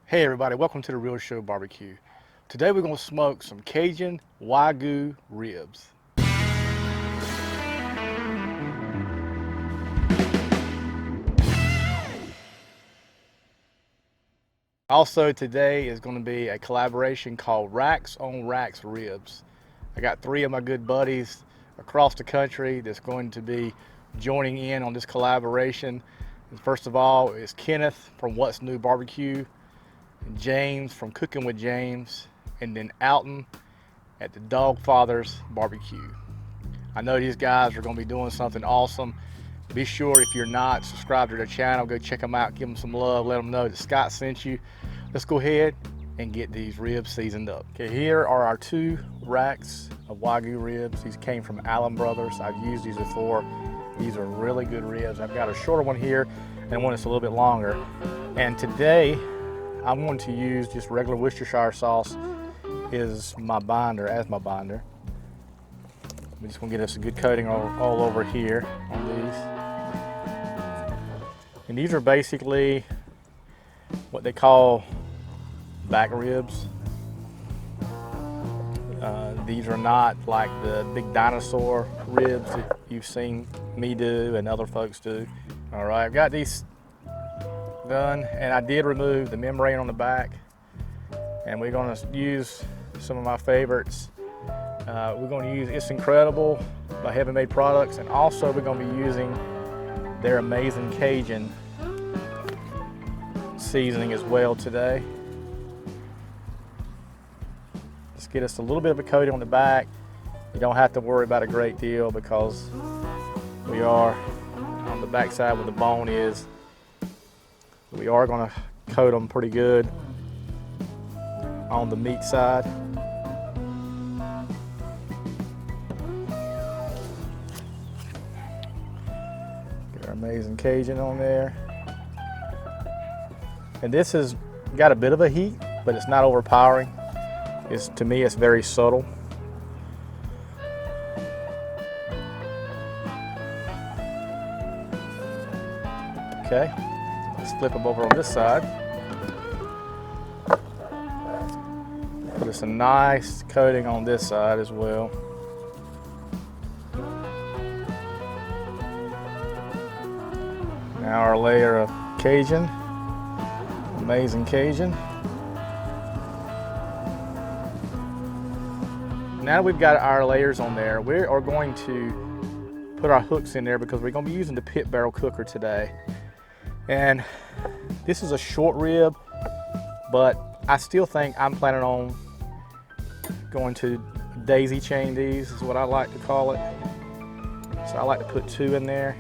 Hey everybody, welcome to the Real Show Barbecue. Today we're going to smoke some Cajun Wagyu ribs. Also today is going to be a collaboration called Racks on Racks Ribs. I got 3 of my good buddies across the country that's going to be joining in on this collaboration. And first of all is Kenneth from What's New Barbecue, and James from Cooking with James, and then Alton at the Dawgfatha's Barbecue. I know these guys are going to be doing something awesome. Be sure, if you're not subscribed to their channel, go check them out, give them some love, let them know that Scott sent you. Let's go ahead and get these ribs seasoned up. Okay, here are our 2 racks of Wagyu ribs. These came from Allen Brothers. I've used these before. These are really good ribs. I've got a shorter one here and one that's a little bit longer. And today I'm going to use just regular Worcestershire sauce as my binder. We're just going to get us a good coating all over here on these. And these are basically what they call back ribs. These are not like the big dinosaur ribs that you've seen me do and other folks do. All right, I've got these done, and I did remove the membrane on the back, and we're going to use some of my favorites. We're going to use It's Incredible by Heaven Made Products, and also we're going to be using their Amazin Cajun seasoning as well today. Just get us a little bit of a coating on the back. You don't have to worry about a great deal because we are on the back side where the bone is. We are going to coat them pretty good on the meat side. Get our Amazin Cajun on there. And this has got a bit of a heat, but it's not overpowering. To me, it's very subtle. Okay. Let's flip them over on this side. Put us a nice coating on this side as well. Now our layer of Cajun, Amazin Cajun. Now we've got our layers on there, we are going to put our hooks in there because we're going to be using the pit barrel cooker today. And this is a short rib, but I still think I'm planning on going to daisy chain these, is what I like to call it. So I like to put 2 in there,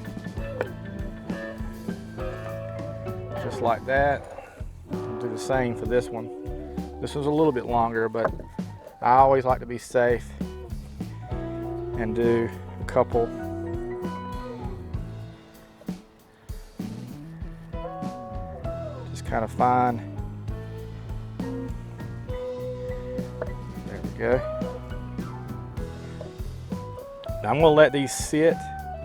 just like that. I'll do the same for this one. This one's a little bit longer, but I always like to be safe and do a couple. Just kind of fine. There we go. Now I'm going to let these sit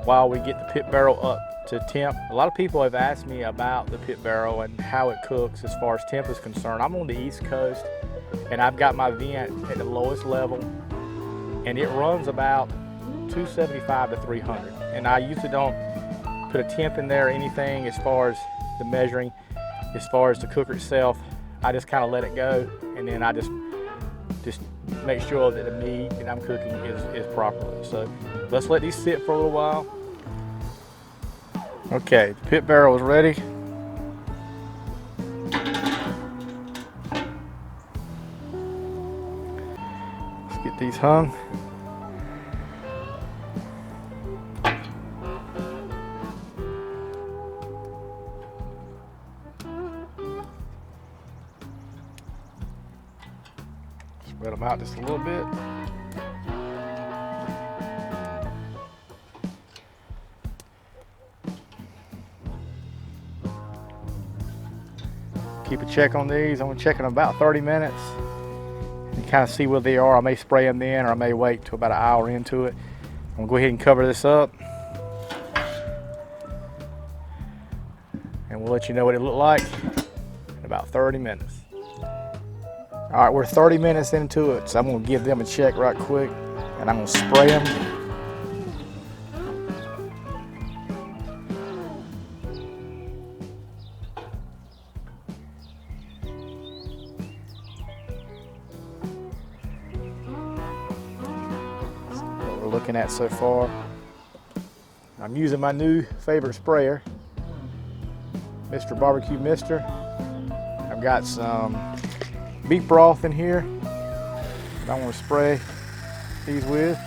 while we get the pit barrel up to temp. A lot of people have asked me about the pit barrel and how it cooks as far as temp is concerned. I'm on the East Coast, and I've got my vent at the lowest level, and it runs about 275 to 300. And I usually don't put a temp in there or anything as far as the measuring. As far as the cooker itself, I just kind of let it go, and then I just make sure that the meat that I'm cooking is properly. So let's let these sit for a little while. Okay, the pit barrel is ready. Let's get these hung. Spread them out just a little bit. Keep a check on these. I'm going to check in about 30 minutes and kind of see where they are. I may spray them in, or I may wait till about an hour into it. I'm going to go ahead and cover this up, and we'll let you know what it looked like in about 30 minutes. All right, we're 30 minutes into it, so I'm gonna give them a check right quick, and I'm gonna spray them. That's what we're looking at so far. I'm using my new favorite sprayer, Mr. Barbecue Mister. I've got some beef broth in here that I want to spray these with.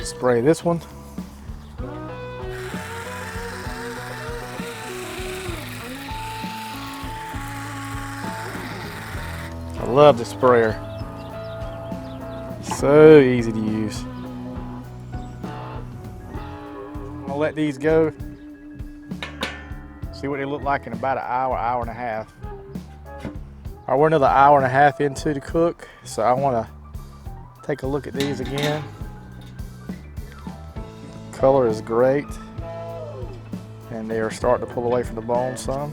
Spray this one. I love the sprayer. So easy to use. I'll let these go. See what they look like in about an hour, hour and a half. All right, we're another hour and a half into the cook, so I want to take a look at these again. Color is great, and they are starting to pull away from the bone some.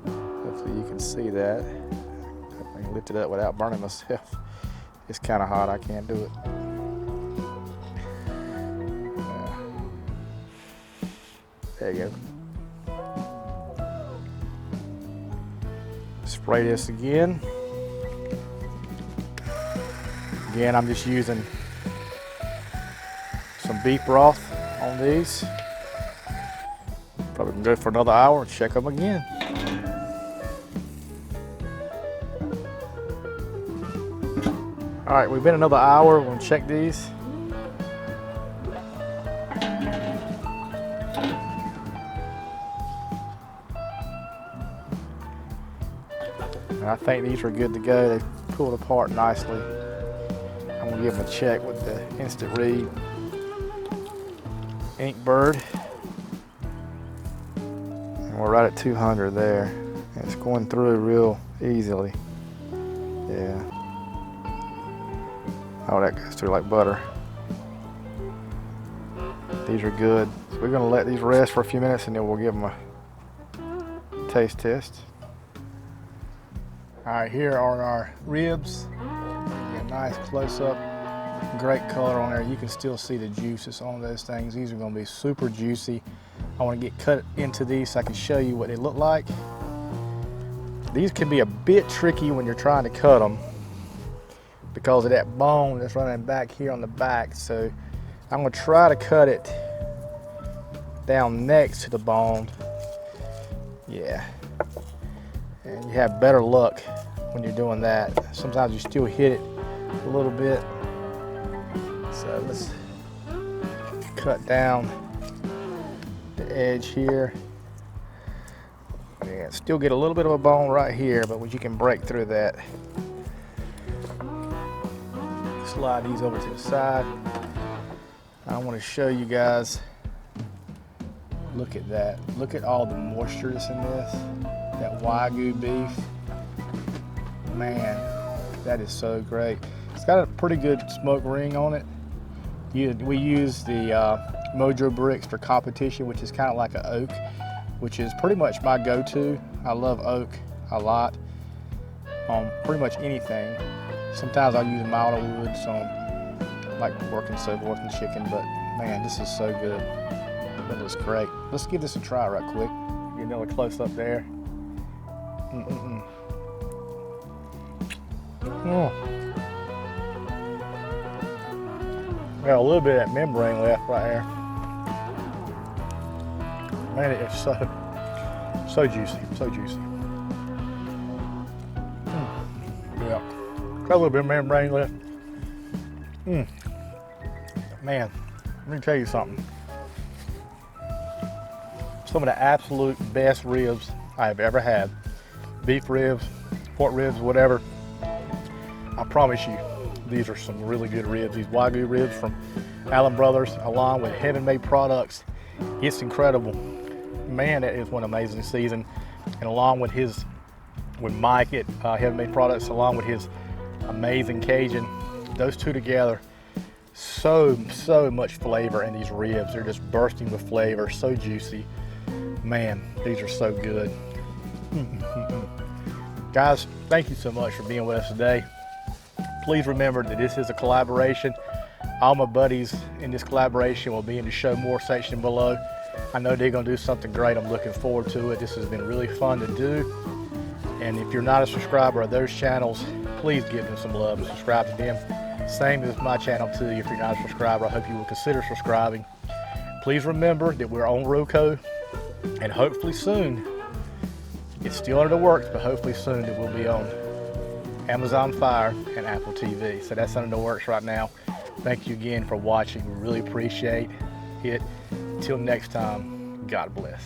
Hopefully you can see that. I can lift it up without burning myself. It's kind of hot, I can't do it. There you go. Spray this again. Again, I'm just using some beef broth on these. Probably can go for another hour and check them again. All right, we've been another hour. We're gonna check these. And I think these are good to go. They pulled apart nicely. I'm gonna give them a check with the instant read ink bird, and we're right at 200 there, and it's going through real easily. Yeah. Oh, that goes through like butter. These are good. So we're gonna let these rest for a few minutes, and then we'll give them a taste test. All right, here are our ribs. A nice close up. Great color on there. You can still see the juices on those things. These are going to be super juicy. I want to get cut into these so I can show you what they look like. These can be a bit tricky when you're trying to cut them because of that bone that's running back here on the back. So I'm going to try to cut it down next to the bone. Yeah. And you have better luck when you're doing that. Sometimes you still hit it a little bit. So let's cut down the edge here. Yeah, still get a little bit of a bone right here, but you can break through that. Slide these over to the side. I want to show you guys. Look at that. Look at all the moisture that's in this. That Wagyu beef. Man, that is so great. It's got a pretty good smoke ring on it. We use the Mojo bricks for competition, which is kind of like an oak, which is pretty much my go-to. I love oak a lot on pretty much anything. Sometimes I'll use milder woods on like pork and so forth and chicken, but man, this is so good. That looks great. Let's give this a try right quick. Get another close up there. Oh. Got a little bit of that membrane left right there. Man, it is so juicy, so juicy. Yeah, got a little bit of membrane left. Man, let me tell you something. Some of the absolute best ribs I have ever had. Beef ribs, pork ribs, whatever. I promise you, These are some really good ribs. These Wagyu ribs from Allen Brothers, along with Heaven Made Products. It's incredible. Man, it is one amazing season. And along with Mike at Heaven Made Products, along with his amazing Cajun, those two together, so much flavor in these ribs. They're just bursting with flavor, so juicy. Man, these are so good. Guys, thank you so much for being with us today. Please remember that this is a collaboration. All my buddies in this collaboration will be in the show more section below. I know they're gonna do something great. I'm looking forward to it. This has been really fun to do. And if you're not a subscriber of those channels, please give them some love and subscribe to them. Same as my channel too. If you're not a subscriber, I hope you will consider subscribing. Please remember that we're on Roku, and hopefully soon, it's still under the works, but hopefully soon it will be on Amazon Fire and Apple TV. So that's under the works right now. Thank you again for watching. We really appreciate it. Until next time, God bless.